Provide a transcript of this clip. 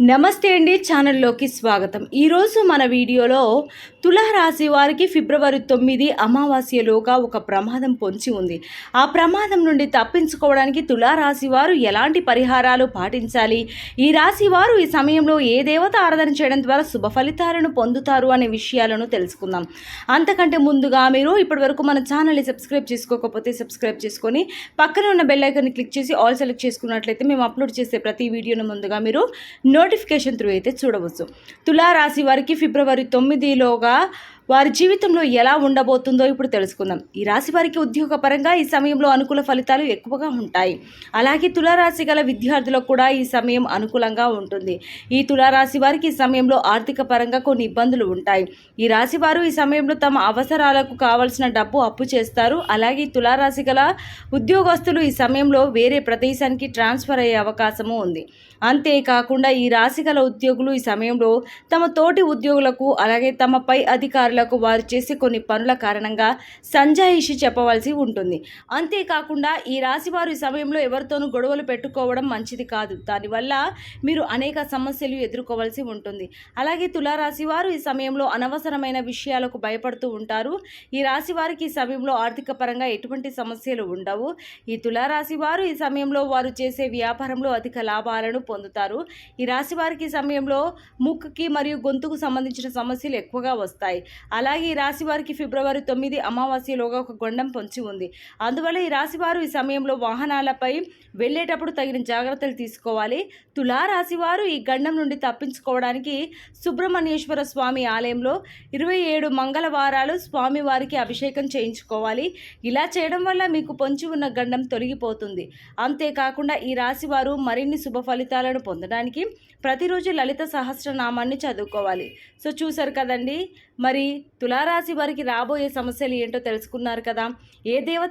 నమస్తే అండి, ఛానల్లోకి స్వాగతం. ఈరోజు మన వీడియోలో తులారాశి వారికి ఫిబ్రవరి 9 అమావాస్యలోగా ఒక ప్రమాదం పొంచి ఉంది. ఆ ప్రమాదం నుండి తప్పించుకోవడానికి తులారాశి వారు ఎలాంటి పరిహారాలు పాటించాలి, ఈ రాశి వారు ఈ సమయంలో ఏ దేవత ఆరాధన చేయడం ద్వారా శుభ ఫలితాలను పొందుతారు అనే విషయాలను తెలుసుకుందాం. అంతకంటే ముందుగా మీరు ఇప్పటివరకు మన ఛానల్ని సబ్స్క్రైబ్ చేసుకోకపోతే సబ్స్క్రైబ్ చేసుకొని పక్కన ఉన్న బెల్ ఐకాన్ని క్లిక్ చేసి ఆల్ సెలెక్ట్ చేసుకున్నట్లయితే మేము అప్లోడ్ చేసే ప్రతి వీడియోను ముందుగా మీరు నోటిఫికేషన్ త్రూ అయితే చూడవచ్చు. తులారాశి వారికి ఫిబ్రవరి 9లోగా వారి జీవితంలో ఎలా ఉండబోతుందో ఇప్పుడు తెలుసుకుందాం. ఈ రాశి వారికి ఉద్యోగపరంగా ఈ సమయంలో అనుకూల ఫలితాలు ఎక్కువగా ఉంటాయి. అలాగే తులారాశి గల విద్యార్థులకు కూడా ఈ సమయం అనుకూలంగా ఉంటుంది. ఈ తులారాశి వారికి ఈ సమయంలో ఆర్థిక పరంగా కొన్ని ఇబ్బందులు ఉంటాయి. ఈ రాశి వారు ఈ సమయంలో తమ అవసరాలకు కావలసిన డబ్బు అప్పు చేస్తారు. అలాగే తులారాశి గల ఉద్యోగస్తులు ఈ సమయంలో వేరే ప్రదేశానికి ట్రాన్స్ఫర్ అయ్యే అవకాశము ఉంది. అంతేకాకుండా ఈ రాశి గల ఉద్యోగులు ఈ సమయంలో తమ తోటి ఉద్యోగులకు అలాగే తమ పై అధికారులకు వారు చేసే కొన్ని పనుల కారణంగా సంజాయిషి చెప్పవలసి ఉంటుంది. అంతేకాకుండా ఈ రాశి వారు ఈ సమయంలో ఎవరితోనూ గొడవలు పెట్టుకోవడం మంచిది కాదు. దానివల్ల మీరు అనేక సమస్యలు ఎదుర్కోవాల్సి ఉంటుంది. అలాగే తులారాశి వారు ఈ సమయంలో అనవసరమైన విషయాలకు భయపడుతూ ఉంటారు. ఈ రాశి వారికి ఈ సమయంలో ఆర్థిక పరంగా ఎటువంటి సమస్యలు ఉండవు. ఈ తులారాశి వారు ఈ సమయంలో వారు చేసే వ్యాపారంలో అధిక లాభాలను పొందుతారు. ఈ రాశి వారికి ఈ సమయంలో ముక్కుకి మరియు గొంతుకు సంబంధించిన సమస్యలు ఎక్కువగా వస్తాయి. అలాగే ఈ రాశి వారికి ఫిబ్రవరి 9 అమావాస్యలోగా ఒక గొండం పొంచి ఉంది. అందువల్ల ఈ రాశి వారు ఈ సమయంలో వాహనాలపై వెళ్ళేటప్పుడు తగిన జాగ్రత్తలు తీసుకోవాలి. తులారాశి వారు ఈ గండం నుండి తప్పించుకోవడానికి సుబ్రహ్మణ్యేశ్వర స్వామి ఆలయంలో 27 మంగళవారాలు స్వామి వారికి అభిషేకం చేయించుకోవాలి. ఇలా చేయడం వల్ల మీకు పొంచి ఉన్న గండం తొలగిపోతుంది. అంతేకాకుండా ఈ రాశి వారు మరిన్ని శుభ ఫలితాలను పొందడానికి ప్రతిరోజు లలిత సహస్రనామాన్ని చదువుకోవాలి. సో చూసారు కదండి, మరి తులారాశి వారికి రాబోయే సమస్యలు ఏంటో తెలుసుకున్నారు కదా. ఏ దేవత